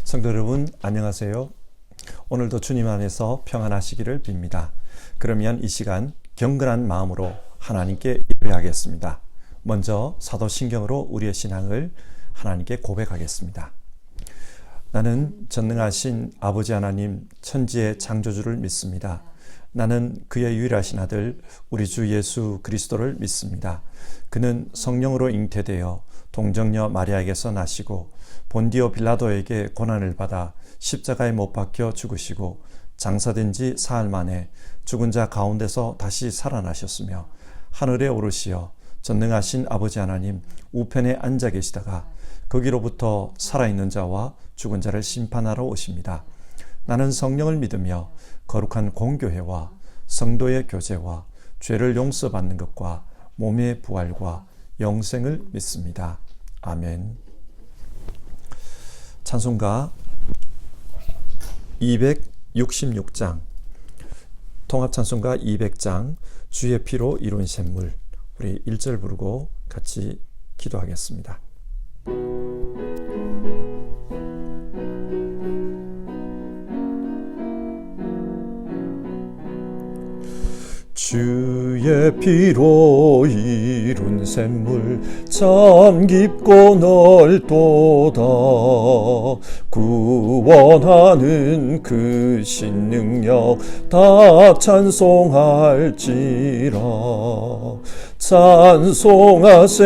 성도 여러분, 안녕하세요. 오늘도 주님 안에서 평안하시기를 빕니다. 그러면 이 시간 경건한 마음으로 하나님께 예배하겠습니다. 먼저 사도신경으로 우리의 신앙을 하나님께 고백하겠습니다. 나는 전능하신 아버지 하나님 천지의 창조주를 믿습니다. 나는 그의 유일하신 아들 우리 주 예수 그리스도를 믿습니다. 그는 성령으로 잉태되어 동정녀 마리아에게서 나시고 본디오 빌라도에게 고난을 받아 십자가에 못 박혀 죽으시고 장사된 지 사흘 만에 죽은 자 가운데서 다시 살아나셨으며 하늘에 오르시어 전능하신 아버지 하나님 우편에 앉아 계시다가 거기로부터 살아있는 자와 죽은 자를 심판하러 오십니다. 나는 성령을 믿으며 거룩한 공교회와 성도의 교제와 죄를 용서받는 것과 몸의 부활과 영생을 믿습니다. 아멘. 찬송가 266장, 통합찬송가 200장, 주의 피로 이룬 샘물. 우리 1절 부르고 같이 기도하겠습니다. 주의 피로 이룬 샘물 참 깊고 넓도다. 구원하는 그 신능력 다 찬송할지라. 찬송하세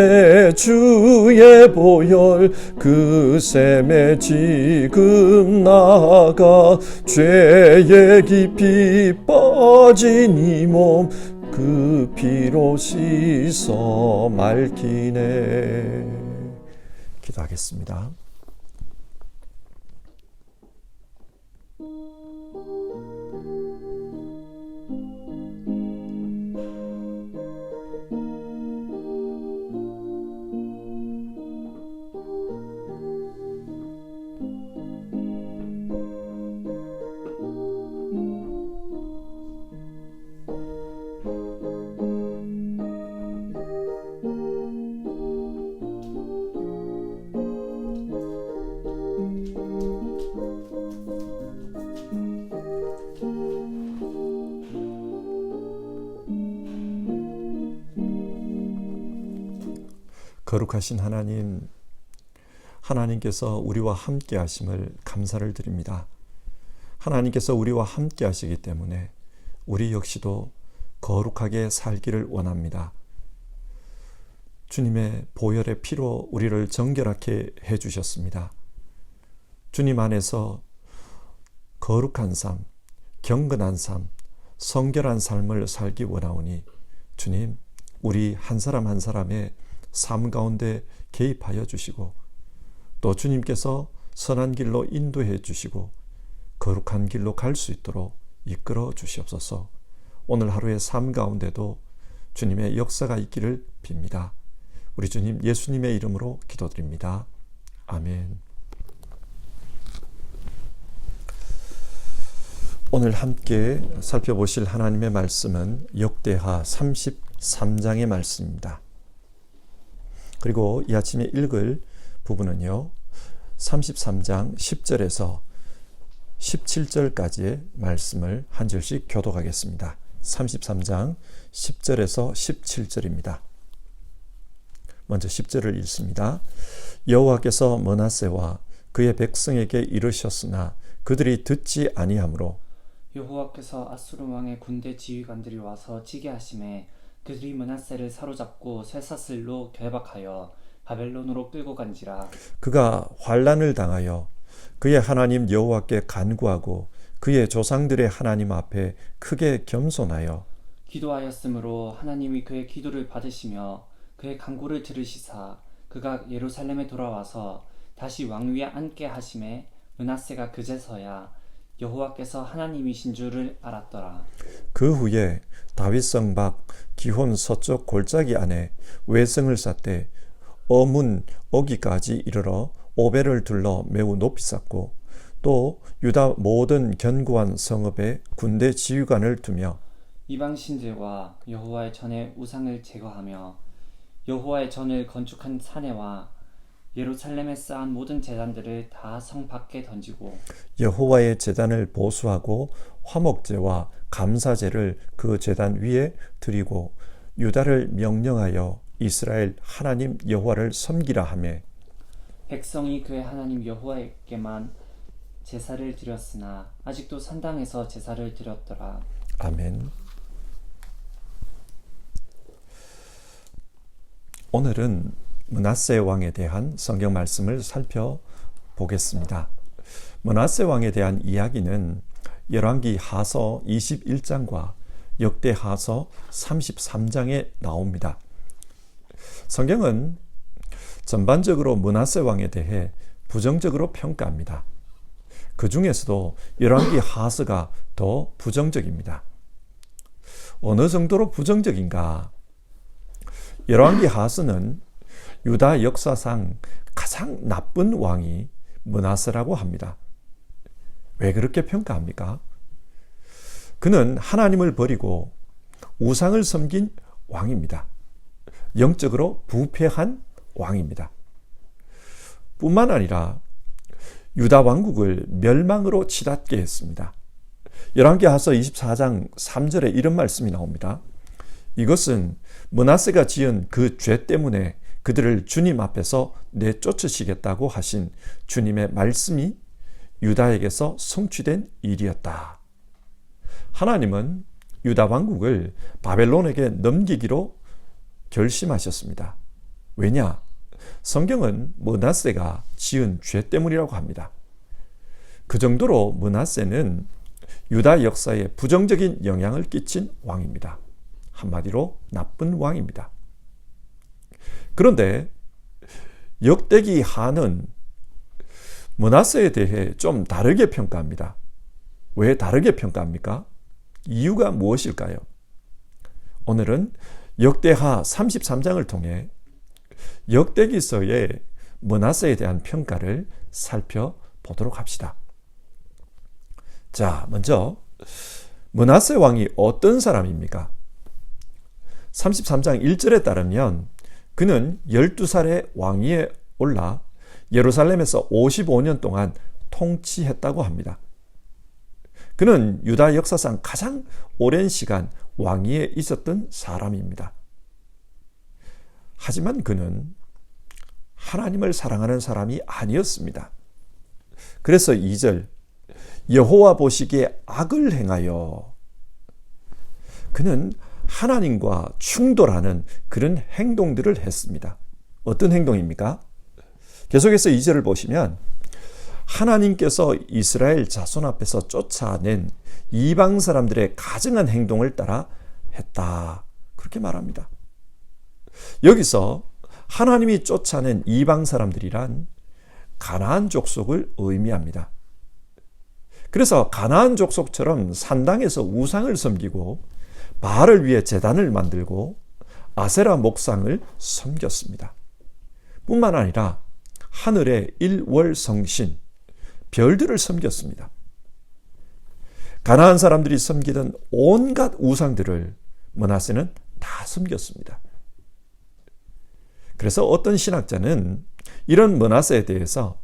주의 보혈 그 샘에 지금 나아가 죄에 깊이 빠진 이 몸 그 피로 씻어 맑히네. 기도하겠습니다. 거룩하신 하나님, 하나님께서 우리와 함께 하심을 감사를 드립니다. 하나님께서 우리와 함께 하시기 때문에 우리 역시도 거룩하게 살기를 원합니다. 주님의 보혈의 피로 우리를 정결하게 해주셨습니다. 주님 안에서 거룩한 삶, 경건한 삶, 성결한 삶을 살기 원하오니 주님, 우리 한 사람 한 사람의 삶 가운데 개입하여 주시고 또 주님께서 선한 길로 인도해 주시고 거룩한 길로 갈 수 있도록 이끌어 주시옵소서. 오늘 하루의 삶 가운데도 주님의 역사가 있기를 빕니다. 우리 주님 예수님의 이름으로 기도드립니다. 아멘. 오늘 함께 살펴보실 하나님의 말씀은 역대하 33장의 말씀입니다. 그리고 이 아침에 읽을 부분은요, 33장 10절에서 17절까지의 말씀을 한 절씩 교독하겠습니다. 33장 10절에서 17절입니다. 먼저 10절을 읽습니다. 여호와께서 므낫세와 그의 백성에게 이르셨으나 그들이 듣지 아니하므로 여호와께서 아수르 왕의 군대 지휘관들이 와서 지게 하심에 그들이 므낫세를 사로잡고 쇠사슬로 결박하여 바벨론으로 끌고 간지라. 그가 환난을 당하여 그의 하나님 여호와께 간구하고 그의 조상들의 하나님 앞에 크게 겸손하여 기도하였으므로 하나님이 그의 기도를 받으시며 그의 간구를 들으시사 그가 예루살렘에 돌아와서 다시 왕위에 앉게 하심에 므낫세가 그제서야 여호와께서 하나님이신 줄을 알았더라. 그 후에 다윗성 밖 기혼 서쪽 골짜기 안에 외성을 쌓되 어문 어기까지 이르러 오벨을 둘러 매우 높이 쌓고 또 유다 모든 견고한 성읍에 군대 지휘관을 두며 이방 신들과 여호와의 전에 우상을 제거하며 여호와의 전을 건축한 사내와 예루살렘에 쌓은 모든 제단들을 다 성 밖에 던지고 여호와의 제단을 보수하고 화목제와 감사제를 그 제단 위에 드리고 유다를 명령하여 이스라엘 하나님 여호와를 섬기라 하며 백성이 그의 하나님 여호와에게만 제사를 드렸으나 아직도 산당에서 제사를 드렸더라. 아멘. 오늘은 므낫세 왕에 대한 성경 말씀을 살펴보겠습니다. 므낫세 왕에 대한 이야기는 열왕기 하서 21장과 역대 하서 33장에 나옵니다. 성경은 전반적으로 므낫세 왕에 대해 부정적으로 평가합니다. 그 중에서도 열왕기 하서가 더 부정적입니다. 어느 정도로 부정적인가? 열왕기 하서는 유다 역사상 가장 나쁜 왕이 므낫세라고 합니다. 왜 그렇게 평가합니까? 그는 하나님을 버리고 우상을 섬긴 왕입니다. 영적으로 부패한 왕입니다. 뿐만 아니라 유다 왕국을 멸망으로 치닫게 했습니다. 열왕기하서 24장 3절에 이런 말씀이 나옵니다. 이것은 므낫세가 지은 그 죄 때문에 그들을 주님 앞에서 내쫓으시겠다고 하신 주님의 말씀이 유다에게서 성취된 일이었다. 하나님은 유다 왕국을 바벨론에게 넘기기로 결심하셨습니다. 왜냐? 성경은 므낫세가 지은 죄 때문이라고 합니다. 그 정도로 므낫세는 유다 역사에 부정적인 영향을 끼친 왕입니다. 한마디로 나쁜 왕입니다. 그런데 역대기 하는 므낫세에 대해 좀 다르게 평가합니다. 왜 다르게 평가합니까? 이유가 무엇일까요? 오늘은 역대하 33장을 통해 역대기서의 므낫세에 대한 평가를 살펴보도록 합시다. 자, 먼저 므낫세 왕이 어떤 사람입니까? 33장 1절에 따르면 그는 12살의 왕위에 올라 예루살렘에서 55년 동안 통치했다고 합니다. 그는 유다 역사상 가장 오랜 시간 왕위에 있었던 사람입니다. 하지만 그는 하나님을 사랑하는 사람이 아니었습니다. 그래서 2절 여호와 보시기에 악을 행하여 그는 하나님과 충돌하는 그런 행동들을 했습니다. 어떤 행동입니까? 계속해서 2절을 보시면 하나님께서 이스라엘 자손 앞에서 쫓아낸 이방 사람들의 가증한 행동을 따라 했다. 그렇게 말합니다. 여기서 하나님이 쫓아낸 이방 사람들이란 가나안 족속을 의미합니다. 그래서 가나안 족속처럼 산당에서 우상을 섬기고 바알을 위해 제단을 만들고 아세라 목상을 섬겼습니다. 뿐만 아니라 하늘의 일월성신, 별들을 섬겼습니다. 가나안 사람들이 섬기던 온갖 우상들을 므낫세는 다 섬겼습니다. 그래서 어떤 신학자는 이런 므낫세에 대해서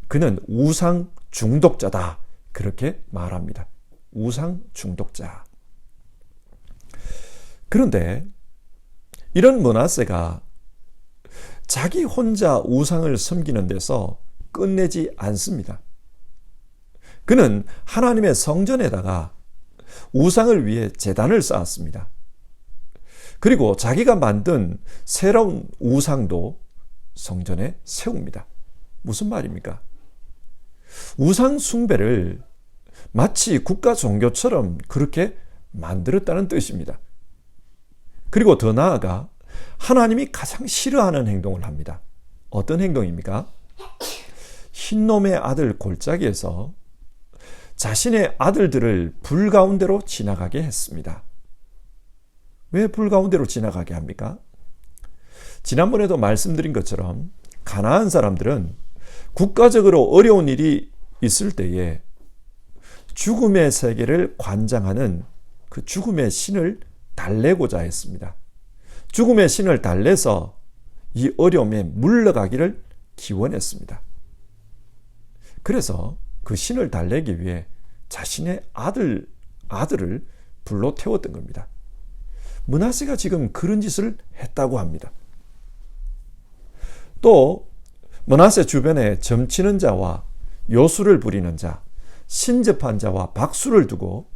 그는 우상 중독자다 그렇게 말합니다. 우상 중독자. 그런데 이런 므낫세가 자기 혼자 우상을 섬기는 데서 끝내지 않습니다. 그는 하나님의 성전에다가 우상을 위해 제단을 쌓았습니다. 그리고 자기가 만든 새로운 우상도 성전에 세웁니다. 무슨 말입니까? 우상 숭배를 마치 국가 종교처럼 그렇게 만들었다는 뜻입니다. 그리고 더 나아가 하나님이 가장 싫어하는 행동을 합니다. 어떤 행동입니까? 흰놈의 아들 골짜기에서 자신의 아들들을 불 가운데로 지나가게 했습니다. 왜 불 가운데로 지나가게 합니까? 지난번에도 말씀드린 것처럼 가나안 사람들은 국가적으로 어려운 일이 있을 때에 죽음의 세계를 관장하는 그 죽음의 신을 달래고자 했습니다. 죽음의 신을 달래서 이 어려움에 물러가기를 기원했습니다. 그래서 그 신을 달래기 위해 자신의 아들을 불로 태웠던 겁니다. 므낫세가 지금 그런 짓을 했다고 합니다. 또 므낫세 주변에 점치는 자와 요술을 부리는 자, 신접한 자와 박수를 두고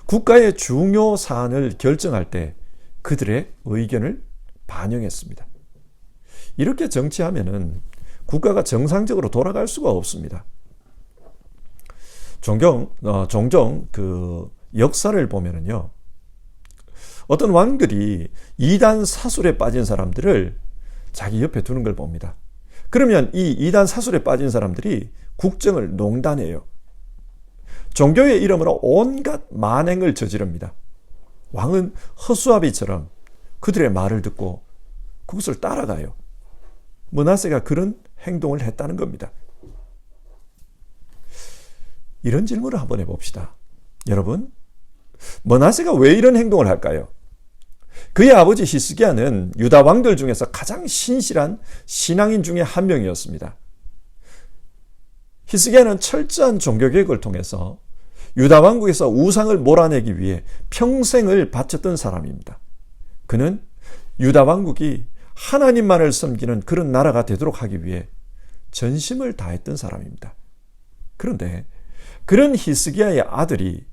국가의 중요 사안을 결정할 때 그들의 의견을 반영했습니다. 이렇게 정치하면은 국가가 정상적으로 돌아갈 수가 없습니다. 종종 그 역사를 보면은요, 어떤 왕들이 이단 사술에 빠진 사람들을 자기 옆에 두는 걸 봅니다. 그러면 이 이단 사술에 빠진 사람들이 국정을 농단해요. 종교의 이름으로 온갖 만행을 저지릅니다. 왕은 허수아비처럼 그들의 말을 듣고 그것을 따라가요. 므낫세가 그런 행동을 했다는 겁니다. 이런 질문을 한번 해봅시다. 여러분, 므낫세가 왜 이런 행동을 할까요? 그의 아버지 히스기야는 유다 왕들 중에서 가장 신실한 신앙인 중에 한 명이었습니다. 히스기야는 철저한 종교개혁을 통해서 유다 왕국에서 우상을 몰아내기 위해 평생을 바쳤던 사람입니다. 그는 유다 왕국이 하나님만을 섬기는 그런 나라가 되도록 하기 위해 전심을 다했던 사람입니다. 그런데 그런 히스기야의 아들이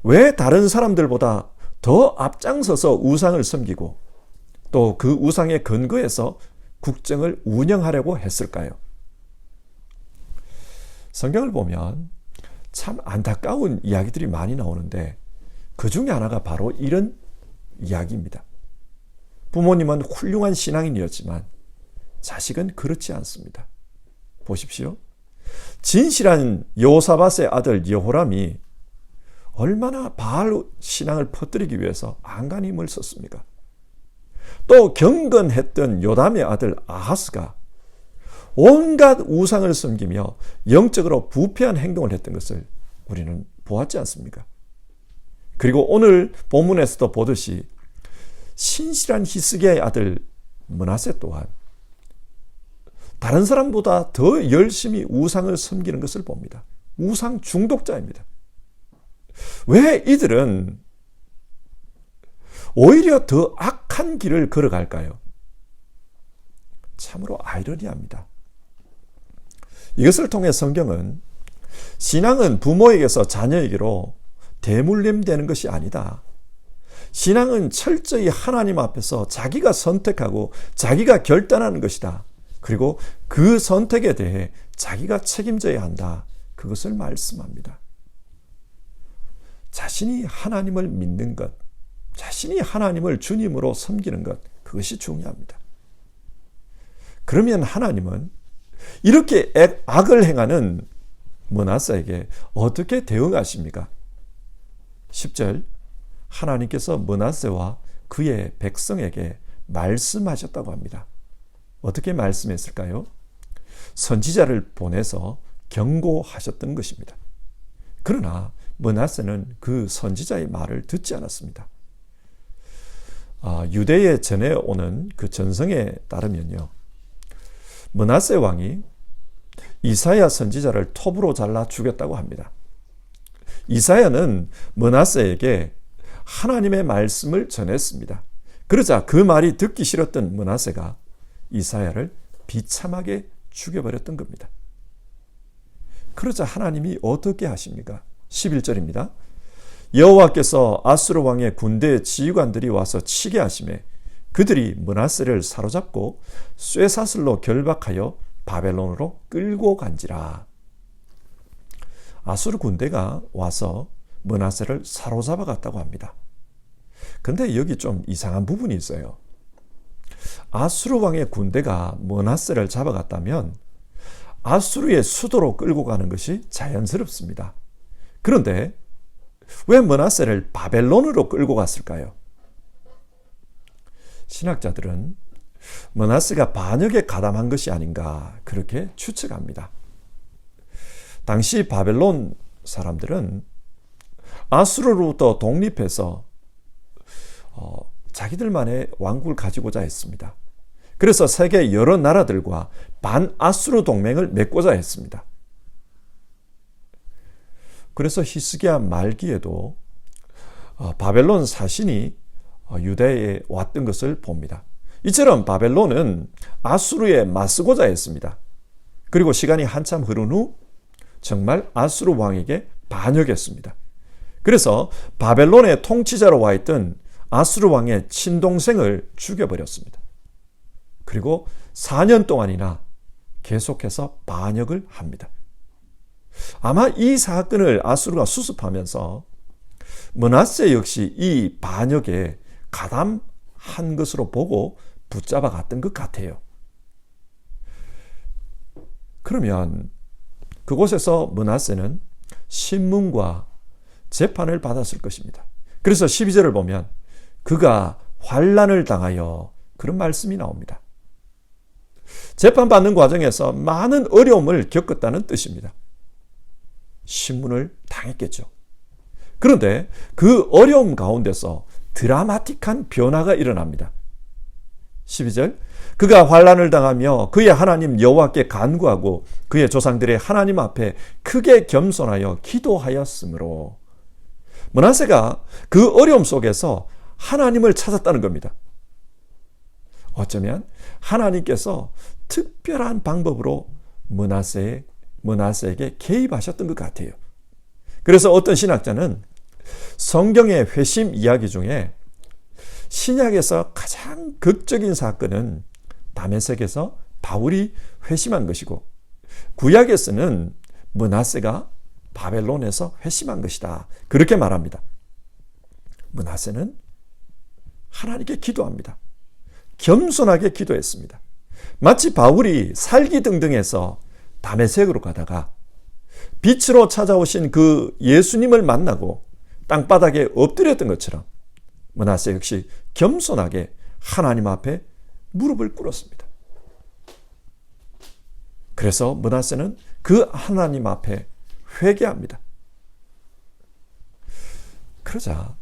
왜 다른 사람들보다 더 앞장서서 우상을 섬기고 또 그 우상의 근거에서 국정을 운영하려고 했을까요? 성경을 보면 참 안타까운 이야기들이 많이 나오는데 그 중에 하나가 바로 이런 이야기입니다. 부모님은 훌륭한 신앙인이었지만 자식은 그렇지 않습니다. 보십시오. 진실한 여호사밧의 아들 여호람이 얼마나 바알 신앙을 퍼뜨리기 위해서 안간히 힘을 썼습니까? 또 경건했던 요담의 아들 아하스가 온갖 우상을 섬기며 영적으로 부패한 행동을 했던 것을 우리는 보았지 않습니까? 그리고 오늘 본문에서도 보듯이 신실한 히스기야의 아들 므낫세 또한 다른 사람보다 더 열심히 우상을 섬기는 것을 봅니다. 우상 중독자입니다. 왜 이들은 오히려 더 악한 길을 걸어갈까요? 참으로 아이러니합니다. 이것을 통해 성경은 신앙은 부모에게서 자녀에게로 대물림되는 것이 아니다. 신앙은 철저히 하나님 앞에서 자기가 선택하고 자기가 결단하는 것이다. 그리고 그 선택에 대해 자기가 책임져야 한다. 그것을 말씀합니다. 자신이 하나님을 믿는 것, 자신이 하나님을 주님으로 섬기는 것, 그것이 중요합니다. 그러면 하나님은 이렇게 악을 행하는 므낫세에게 어떻게 대응하십니까? 10절, 하나님께서 므낫세와 그의 백성에게 말씀하셨다고 합니다. 어떻게 말씀했을까요? 선지자를 보내서 경고하셨던 것입니다. 그러나 므낫세는 그 선지자의 말을 듣지 않았습니다. 유대에 전해오는 그 전성에 따르면요, 므낫세 왕이 이사야 선지자를 톱으로 잘라 죽였다고 합니다. 이사야는 므낫세에게 하나님의 말씀을 전했습니다. 그러자 그 말이 듣기 싫었던 므낫세가 이사야를 비참하게 죽여버렸던 겁니다. 그러자 하나님이 어떻게 하십니까? 11절입니다. 여호와께서 아수르 왕의 군대 지휘관들이 와서 치게 하시매 그들이 므낫세를 사로잡고 쇠사슬로 결박하여 바벨론으로 끌고 간지라. 아수르 군대가 와서 므낫세를 사로잡아 갔다고 합니다. 근데 여기 좀 이상한 부분이 있어요. 아수르 왕의 군대가 므낫세를 잡아갔다면 아수르의 수도로 끌고 가는 것이 자연스럽습니다. 그런데 왜 므낫세를 바벨론으로 끌고 갔을까요? 신학자들은 므낫세가 반역에 가담한 것이 아닌가 그렇게 추측합니다. 당시 바벨론 사람들은 아수르로부터 독립해서 자기들만의 왕국을 가지고자 했습니다. 그래서 세계 여러 나라들과 반아수르 동맹을 맺고자 했습니다. 그래서 히스기야 말기에도 바벨론 사신이 유대에 왔던 것을 봅니다. 이처럼 바벨론은 아수르에 맞서고자 했습니다. 그리고 시간이 한참 흐른 후 정말 아수르 왕에게 반역했습니다. 그래서 바벨론의 통치자로 와 있던 아수르 왕의 친동생을 죽여버렸습니다. 그리고 4년 동안이나 계속해서 반역을 합니다. 아마 이 사건을 아수르가 수습하면서 므낫세 역시 이 반역에 가담한 것으로 보고 붙잡아 갔던 것 같아요. 그러면 그곳에서 므낫세는 신문과 재판을 받았을 것입니다. 그래서 12절을 보면 그가 환난을 당하여 그런 말씀이 나옵니다. 재판받는 과정에서 많은 어려움을 겪었다는 뜻입니다. 신문을 당했겠죠. 그런데 그 어려움 가운데서 드라마틱한 변화가 일어납니다. 12절 그가 환난을 당하며 그의 하나님 여호와께 간구하고 그의 조상들의 하나님 앞에 크게 겸손하여 기도하였으므로 므낫세가 그 어려움 속에서 하나님을 찾았다는 겁니다. 어쩌면 하나님께서 특별한 방법으로 므낫세에게 개입하셨던 것 같아요. 그래서 어떤 신학자는 성경의 회심 이야기 중에 신약에서 가장 극적인 사건은 다메섹에서 바울이 회심한 것이고 구약에서는 므낫세가 바벨론에서 회심한 것이다. 그렇게 말합니다. 므낫세는 하나님께 기도합니다. 겸손하게 기도했습니다. 마치 바울이 살기등등해서 다메섹으로 가다가 빛으로 찾아오신 그 예수님을 만나고 땅바닥에 엎드렸던 것처럼 므낫세 역시 겸손하게 하나님 앞에 무릎을 꿇었습니다. 그래서 므낫세는 그 하나님 앞에 회개합니다. 그러자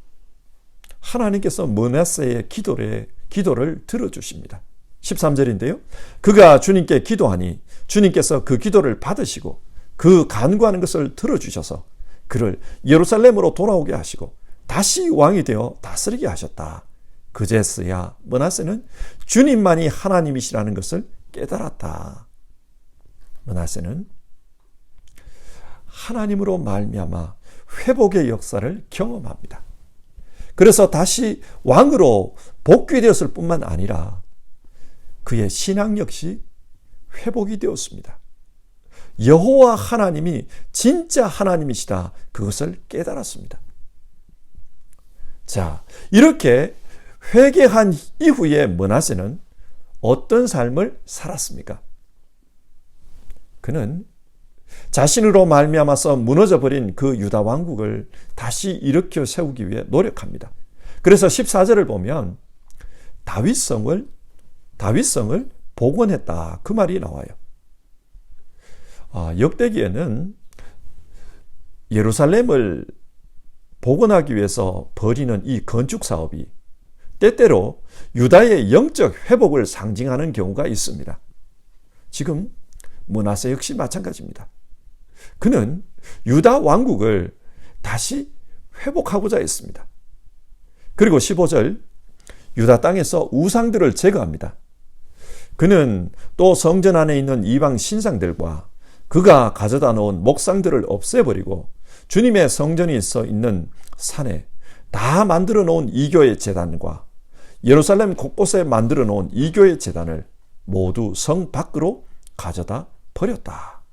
하나님께서 므낫세의 기도를 들어주십니다. 13절인데요. 그가 주님께 기도하니 주님께서 그 기도를 받으시고 그 간구하는 것을 들어주셔서 그를 예루살렘으로 돌아오게 하시고 다시 왕이 되어 다스리게 하셨다. 그제서야 므낫세는 주님만이 하나님이시라는 것을 깨달았다. 므낫세는 하나님으로 말미암아 회복의 역사를 경험합니다. 그래서 다시 왕으로 복귀되었을 뿐만 아니라 그의 신앙 역시 회복이 되었습니다. 여호와 하나님이 진짜 하나님이시다. 그것을 깨달았습니다. 자, 이렇게 회개한 이후에 므낫세는 어떤 삶을 살았습니까? 그는 자신으로 말미암아서 무너져버린 그 유다 왕국을 다시 일으켜 세우기 위해 노력합니다. 그래서 14절을 보면 다윗성을 복원했다. 그 말이 나와요. 역대기에는 예루살렘을 복원하기 위해서 벌이는 이 건축 사업이 때때로 유다의 영적 회복을 상징하는 경우가 있습니다. 지금 므낫세 역시 마찬가지입니다. 그는 유다 왕국을 다시 회복하고자 했습니다. 그리고 15절 유다 땅에서 우상들을 제거합니다. 그는 또 성전 안에 있는 이방 신상들과 그가 가져다 놓은 목상들을 없애버리고 주님의 성전이 있어 있는 산에 다 만들어 놓은 이교의 제단과 예루살렘 곳곳에 만들어 놓은 이교의 제단을 모두 성 밖으로 가져다 버렸다.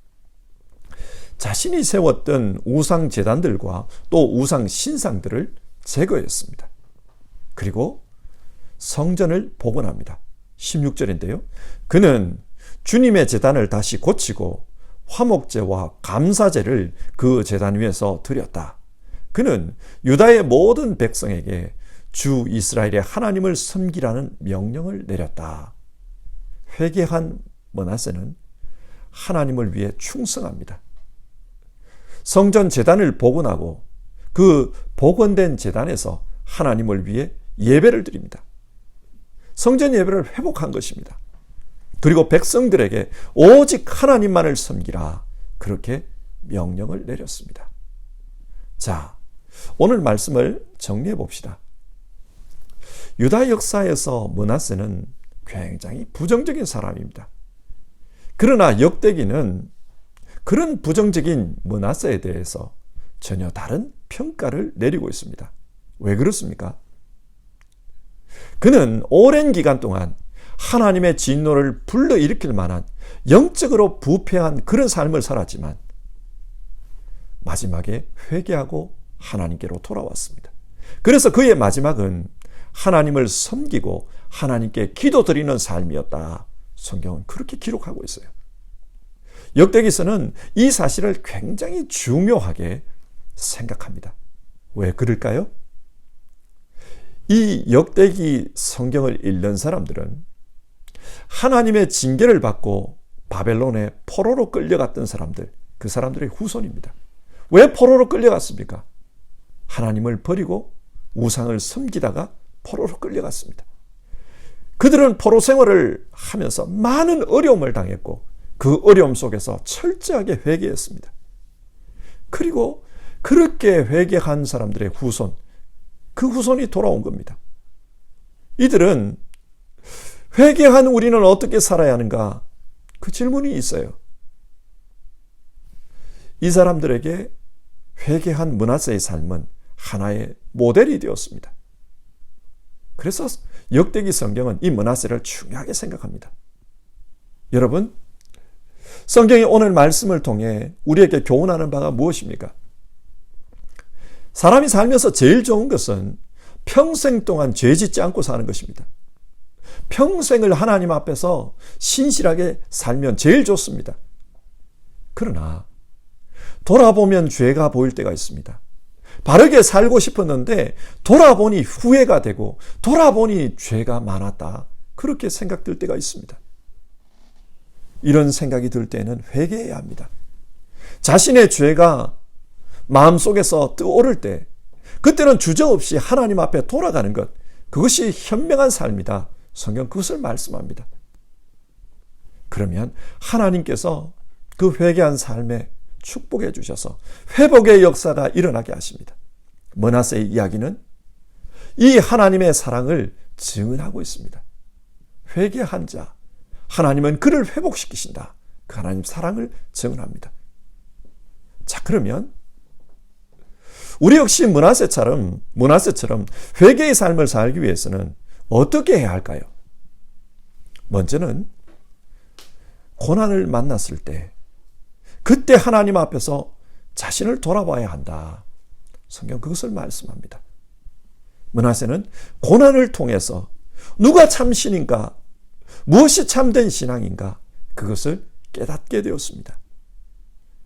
자신이 세웠던 우상 제단들과 또 우상 신상들을 제거했습니다. 그리고 성전을 복원합니다. 16절인데요. 그는 주님의 제단을 다시 고치고 화목제와 감사제를 그 제단 위에서 드렸다. 그는 유다의 모든 백성에게 주 이스라엘의 하나님을 섬기라는 명령을 내렸다. 회개한 므낫세는 하나님을 위해 충성합니다. 성전 제단을 복원하고 그 복원된 제단에서 하나님을 위해 예배를 드립니다. 성전 예배를 회복한 것입니다. 그리고 백성들에게 오직 하나님만을 섬기라. 그렇게 명령을 내렸습니다. 자, 오늘 말씀을 정리해 봅시다. 유다 역사에서 므낫세는 굉장히 부정적인 사람입니다. 그러나 역대기는 그런 부정적인 므낫세에 대해서 전혀 다른 평가를 내리고 있습니다. 왜 그렇습니까? 그는 오랜 기간 동안 하나님의 진노를 불러일으킬 만한 영적으로 부패한 그런 삶을 살았지만 마지막에 회개하고 하나님께로 돌아왔습니다. 그래서 그의 마지막은 하나님을 섬기고 하나님께 기도드리는 삶이었다. 성경은 그렇게 기록하고 있어요. 역대기서는 이 사실을 굉장히 중요하게 생각합니다. 왜 그럴까요? 이 역대기 성경을 읽는 사람들은 하나님의 징계를 받고 바벨론의 포로로 끌려갔던 사람들, 그 사람들의 후손입니다. 왜 포로로 끌려갔습니까? 하나님을 버리고 우상을 섬기다가 포로로 끌려갔습니다. 그들은 포로 생활을 하면서 많은 어려움을 당했고 그 어려움 속에서 철저하게 회개했습니다. 그리고 그렇게 회개한 사람들의 후손, 그 후손이 돌아온 겁니다. 이들은 회개한 우리는 어떻게 살아야 하는가? 그 질문이 있어요. 이 사람들에게 회개한 므낫세의 삶은 하나의 모델이 되었습니다. 그래서 역대기 성경은 이 므낫세를 중요하게 생각합니다. 여러분, 성경이 오늘 말씀을 통해 우리에게 교훈하는 바가 무엇입니까? 사람이 살면서 제일 좋은 것은 평생 동안 죄 짓지 않고 사는 것입니다. 평생을 하나님 앞에서 신실하게 살면 제일 좋습니다. 그러나 돌아보면 죄가 보일 때가 있습니다. 바르게 살고 싶었는데 돌아보니 후회가 되고 돌아보니 죄가 많았다. 그렇게 생각될 때가 있습니다. 이런 생각이 들 때는 회개해야 합니다. 자신의 죄가 마음속에서 떠오를 때 그때는 주저없이 하나님 앞에 돌아가는 것, 그것이 현명한 삶이다. 성경 그것을 말씀합니다. 그러면 하나님께서 그 회개한 삶에 축복해 주셔서 회복의 역사가 일어나게 하십니다. 므낫세의 이야기는 이 하나님의 사랑을 증언하고 있습니다. 회개한 자, 하나님은 그를 회복시키신다. 그 하나님 사랑을 증언합니다. 자, 그러면 우리 역시 므낫세처럼 회개의 삶을 살기 위해서는 어떻게 해야 할까요? 먼저는 고난을 만났을 때 그때 하나님 앞에서 자신을 돌아봐야 한다. 성경 그것을 말씀합니다. 므낫세는 고난을 통해서 누가 참신인가, 무엇이 참된 신앙인가, 그것을 깨닫게 되었습니다.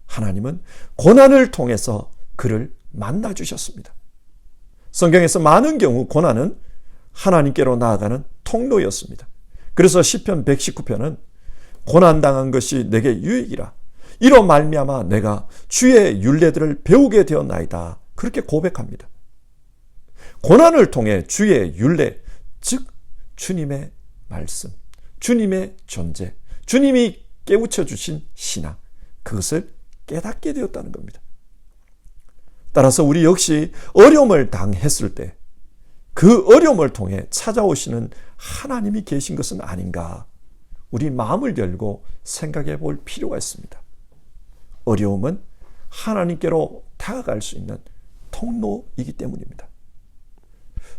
하나님은 고난을 통해서 그를 만나 주셨습니다. 성경에서 많은 경우 고난은 하나님께로 나아가는 통로였습니다. 그래서 시편 119편은 고난당한 것이 내게 유익이라. 이로 말미암아 내가 주의 율례들을 배우게 되었나이다. 그렇게 고백합니다. 고난을 통해 주의 율례, 즉 주님의 말씀, 주님의 존재, 주님이 깨우쳐 주신 신앙, 그것을 깨닫게 되었다는 겁니다. 따라서 우리 역시 어려움을 당했을 때 그 어려움을 통해 찾아오시는 하나님이 계신 것은 아닌가, 우리 마음을 열고 생각해 볼 필요가 있습니다. 어려움은 하나님께로 다가갈 수 있는 통로이기 때문입니다.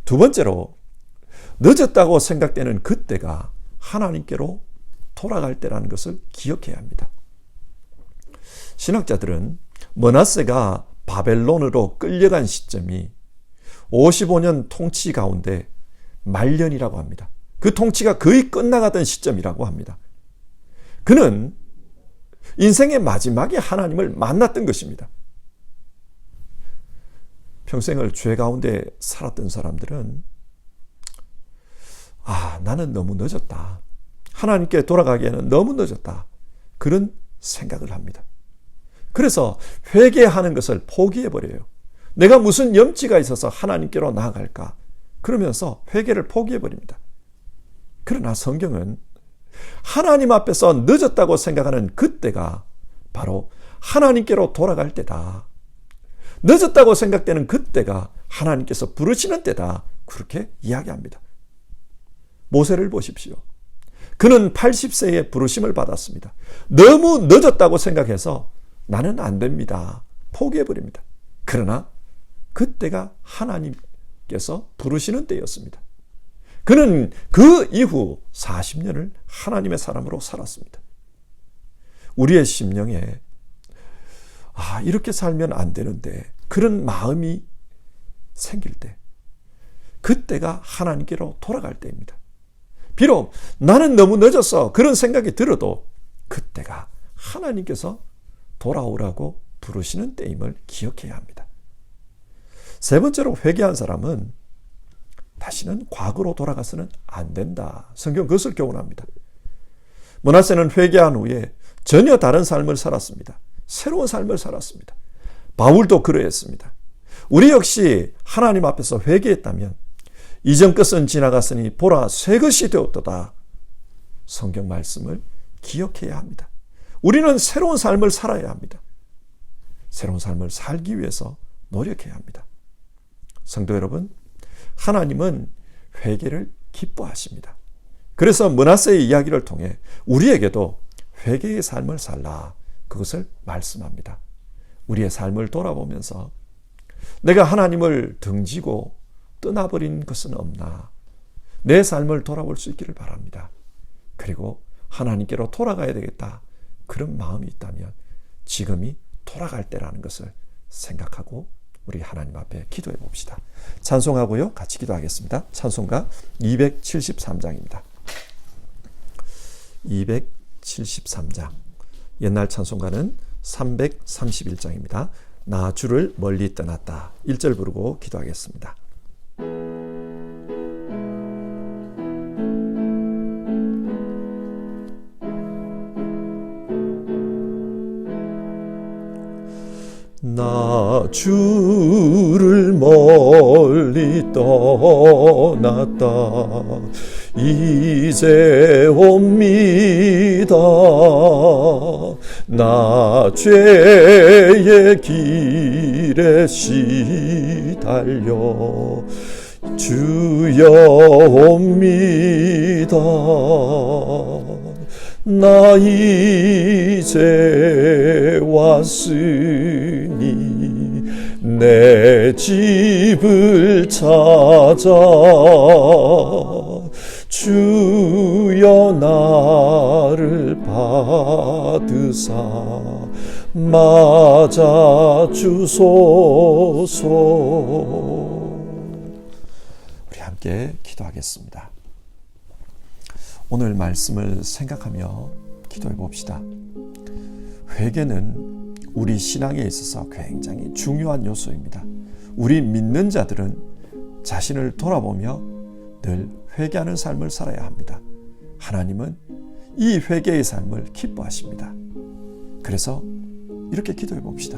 두 번째로, 늦었다고 생각되는 그때가 하나님께로 돌아갈 때라는 것을 기억해야 합니다. 신학자들은 므낫세가 바벨론으로 끌려간 시점이 55년 통치 가운데 말년이라고 합니다. 그 통치가 거의 끝나가던 시점이라고 합니다. 그는 인생의 마지막에 하나님을 만났던 것입니다. 평생을 죄 가운데 살았던 사람들은 나는 너무 늦었다. 하나님께 돌아가기에는 너무 늦었다. 그런 생각을 합니다. 그래서 회개하는 것을 포기해버려요. 내가 무슨 염치가 있어서 하나님께로 나아갈까? 그러면서 회개를 포기해버립니다. 그러나 성경은 하나님 앞에서 늦었다고 생각하는 그때가 바로 하나님께로 돌아갈 때다. 늦었다고 생각되는 그때가 하나님께서 부르시는 때다. 그렇게 이야기합니다. 모세를 보십시오. 그는 80세에 부르심을 받았습니다. 너무 늦었다고 생각해서 나는 안 됩니다. 포기해버립니다. 그러나 그때가 하나님께서 부르시는 때였습니다. 그는 그 이후 40년을 하나님의 사람으로 살았습니다. 우리의 심령에 이렇게 살면 안 되는데 그런 마음이 생길 때, 그때가 하나님께로 돌아갈 때입니다. 비록 나는 너무 늦었어 그런 생각이 들어도 그때가 하나님께서 돌아오라고 부르시는 때임을 기억해야 합니다. 세 번째로 회개한 사람은 다시는 과거로 돌아가서는 안 된다. 성경 그것을 교훈합니다. 므낫세는 회개한 후에 전혀 다른 삶을 살았습니다. 새로운 삶을 살았습니다. 바울도 그러했습니다. 우리 역시 하나님 앞에서 회개했다면 이전 것은 지나갔으니 보라 새 것이 되었도다. 성경 말씀을 기억해야 합니다. 우리는 새로운 삶을 살아야 합니다. 새로운 삶을 살기 위해서 노력해야 합니다. 성도 여러분, 하나님은 회개를 기뻐하십니다. 그래서 므낫세의 이야기를 통해 우리에게도 회개의 삶을 살라, 그것을 말씀합니다. 우리의 삶을 돌아보면서 내가 하나님을 등지고 떠나버린 것은 없나, 내 삶을 돌아볼 수 있기를 바랍니다. 그리고 하나님께로 돌아가야 되겠다, 그런 마음이 있다면 지금이 돌아갈 때라는 것을 생각하고 우리 하나님 앞에 기도해 봅시다. 찬송하고요, 같이 기도하겠습니다. 찬송가 273장입니다. 273장. 옛날 찬송가는 331장입니다. 나 주를 멀리 떠났다. 1절 부르고 기도하겠습니다. 나 주를 멀리 떠났다. 이제 옵니다. 나 죄의 길에 시달려 주여 옵니다. 나 이제 왔으니 내 집을 찾아 주여 나를 받으사 맞아 주소서. 우리 함께 기도하겠습니다. 오늘 말씀을 생각하며 기도해 봅시다. 회개는 우리 신앙에 있어서 굉장히 중요한 요소입니다. 우리 믿는 자들은 자신을 돌아보며 늘 회개하는 삶을 살아야 합니다. 하나님은 이 회개의 삶을 기뻐하십니다. 그래서 이렇게 기도해 봅시다.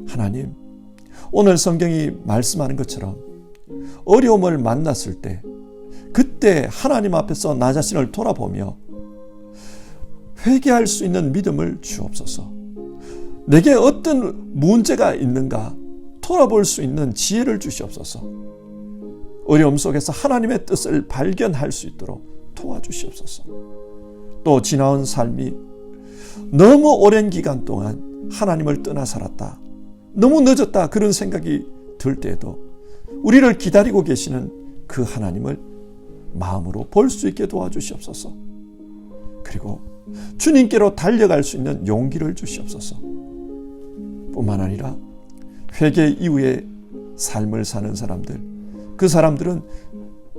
하나님, 오늘 성경이 말씀하는 것처럼 어려움을 만났을 때 그때 하나님 앞에서 나 자신을 돌아보며 회개할 수 있는 믿음을 주옵소서. 내게 어떤 문제가 있는가 돌아볼 수 있는 지혜를 주시옵소서. 어려움 속에서 하나님의 뜻을 발견할 수 있도록 도와주시옵소서. 또 지나온 삶이 너무 오랜 기간 동안 하나님을 떠나 살았다, 너무 늦었다, 그런 생각이 들 때에도 우리를 기다리고 계시는 그 하나님을 마음으로 볼 수 있게 도와주시옵소서. 그리고 주님께로 달려갈 수 있는 용기를 주시옵소서. 뿐만 아니라 회개 이후에 삶을 사는 사람들, 그 사람들은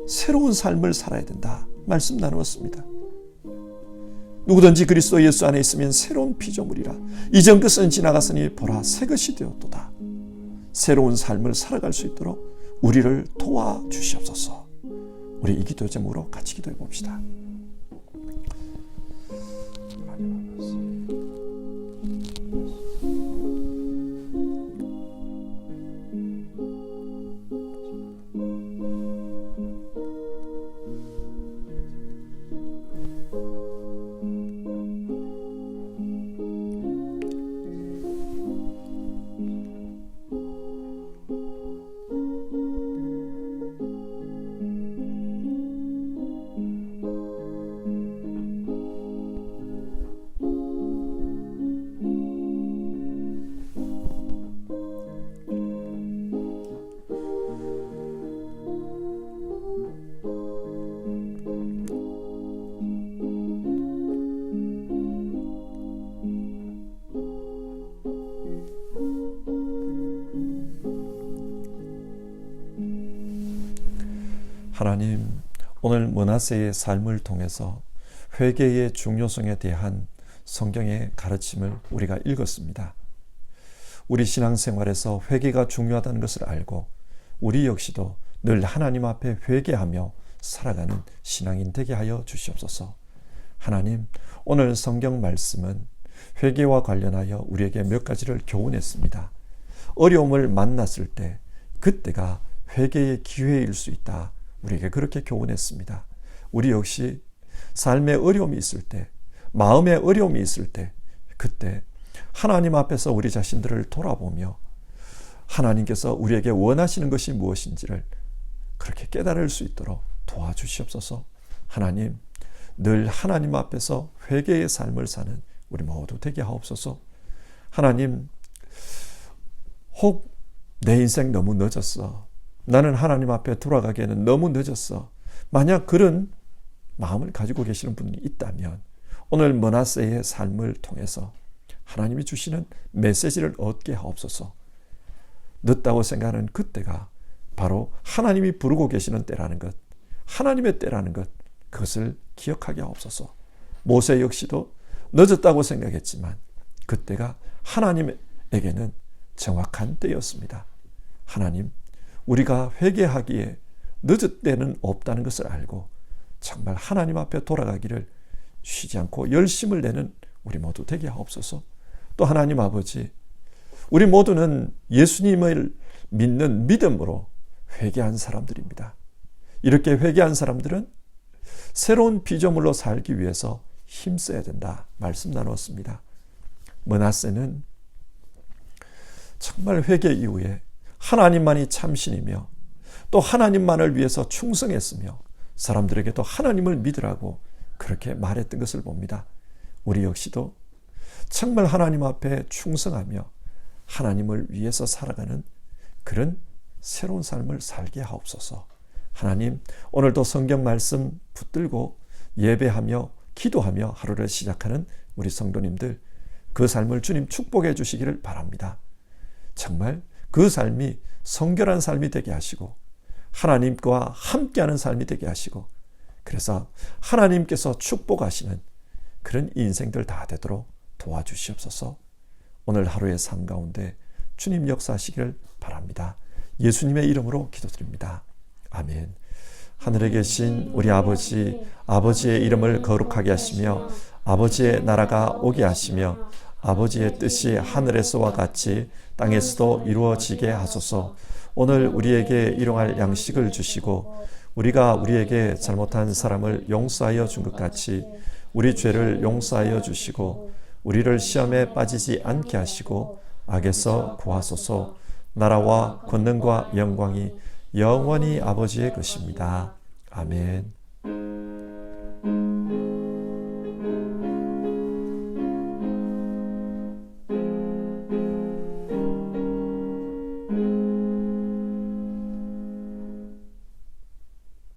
새로운 삶을 살아야 된다 말씀 나누었습니다. 누구든지 그리스도 예수 안에 있으면 새로운 피조물이라. 이전 것은 지나갔으니 보라 새 것이 되었도다. 새로운 삶을 살아갈 수 있도록 우리를 도와주시옵소서. 우리 이 기도 제목으로 같이 기도해 봅시다. 하나님, 오늘 므낫세의 삶을 통해서 회개의 중요성에 대한 성경의 가르침을 우리가 읽었습니다. 우리 신앙생활에서 회개가 중요하다는 것을 알고 우리 역시도 늘 하나님 앞에 회개하며 살아가는 신앙인 되게 하여 주시옵소서. 하나님, 오늘 성경 말씀은 회개와 관련하여 우리에게 몇 가지를 교훈했습니다. 어려움을 만났을 때 그때가 회개의 기회일 수 있다. 우리에게 그렇게 교훈했습니다. 우리 역시 삶에 어려움이 있을 때, 마음에 어려움이 있을 때, 그때 하나님 앞에서 우리 자신들을 돌아보며 하나님께서 우리에게 원하시는 것이 무엇인지를 그렇게 깨달을 수 있도록 도와주시옵소서. 하나님, 늘 하나님 앞에서 회개의 삶을 사는 우리 모두 되게 하옵소서. 하나님, 혹 내 인생 너무 늦었어. 나는 하나님 앞에 돌아가기에는 너무 늦었어. 만약 그런 마음을 가지고 계시는 분이 있다면 오늘 므낫세의 삶을 통해서 하나님이 주시는 메시지를 얻게 하옵소서. 늦다고 생각하는 그때가 바로 하나님이 부르고 계시는 때라는 것, 하나님의 때라는 것, 그것을 기억하게 하옵소서. 모세 역시도 늦었다고 생각했지만 그때가 하나님에게는 정확한 때였습니다. 하나님, 우리가 회개하기에 늦을 때는 없다는 것을 알고 정말 하나님 앞에 돌아가기를 쉬지 않고 열심을 내는 우리 모두 되게 하옵소서. 또 하나님 아버지, 우리 모두는 예수님을 믿는 믿음으로 회개한 사람들입니다. 이렇게 회개한 사람들은 새로운 피조물로 살기 위해서 힘써야 된다 말씀 나누었습니다. 므낫세는 정말 회개 이후에 하나님만이 참신이며 또 하나님만을 위해서 충성했으며 사람들에게도 하나님을 믿으라고 그렇게 말했던 것을 봅니다. 우리 역시도 정말 하나님 앞에 충성하며 하나님을 위해서 살아가는 그런 새로운 삶을 살게 하옵소서. 하나님, 오늘도 성경 말씀 붙들고 예배하며 기도하며 하루를 시작하는 우리 성도님들, 그 삶을 주님 축복해 주시기를 바랍니다. 정말 그 삶이 성결한 삶이 되게 하시고 하나님과 함께하는 삶이 되게 하시고 그래서 하나님께서 축복하시는 그런 인생들 다 되도록 도와주시옵소서. 오늘 하루의 삶 가운데 주님 역사하시기를 바랍니다. 예수님의 이름으로 기도드립니다. 아멘. 하늘에 계신 우리 아버지, 아버지의 이름을 거룩하게 하시며 아버지의 나라가 오게 하시며 아버지의 뜻이 하늘에서와 같이 땅에서도 이루어지게 하소서. 오늘 우리에게 일용할 양식을 주시고 우리가 우리에게 잘못한 사람을 용서하여 준 것 같이 우리 죄를 용서하여 주시고 우리를 시험에 빠지지 않게 하시고 악에서 구하소서. 나라와 권능과 영광이 영원히 아버지의 것입니다. 아멘.